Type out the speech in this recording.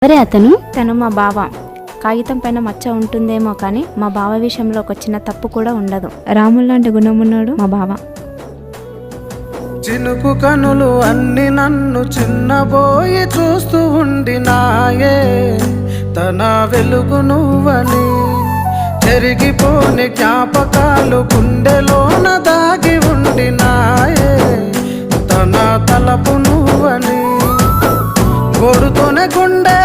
ఎవరే అతను? తను మా బావ. కాగితం పైన మచ్చ ఉంటుందేమో కానీ మా బావ విషయంలో ఒక చిన్న తప్పు కూడా ఉండదు. రాములు లాంటి గుణం ఉన్నాడు మా బావ. చినుకు కనులు అన్ని నన్ను చిన్నబోయి చూస్తూ ఉండినాయే, తన వెలుగు నువ్వని. చెరిగిపోని జ్ఞాపకాలు గుండెలోన దాగి ఉండినాయే, తన తలపు నువ్వని. కొడుతూనే గుండె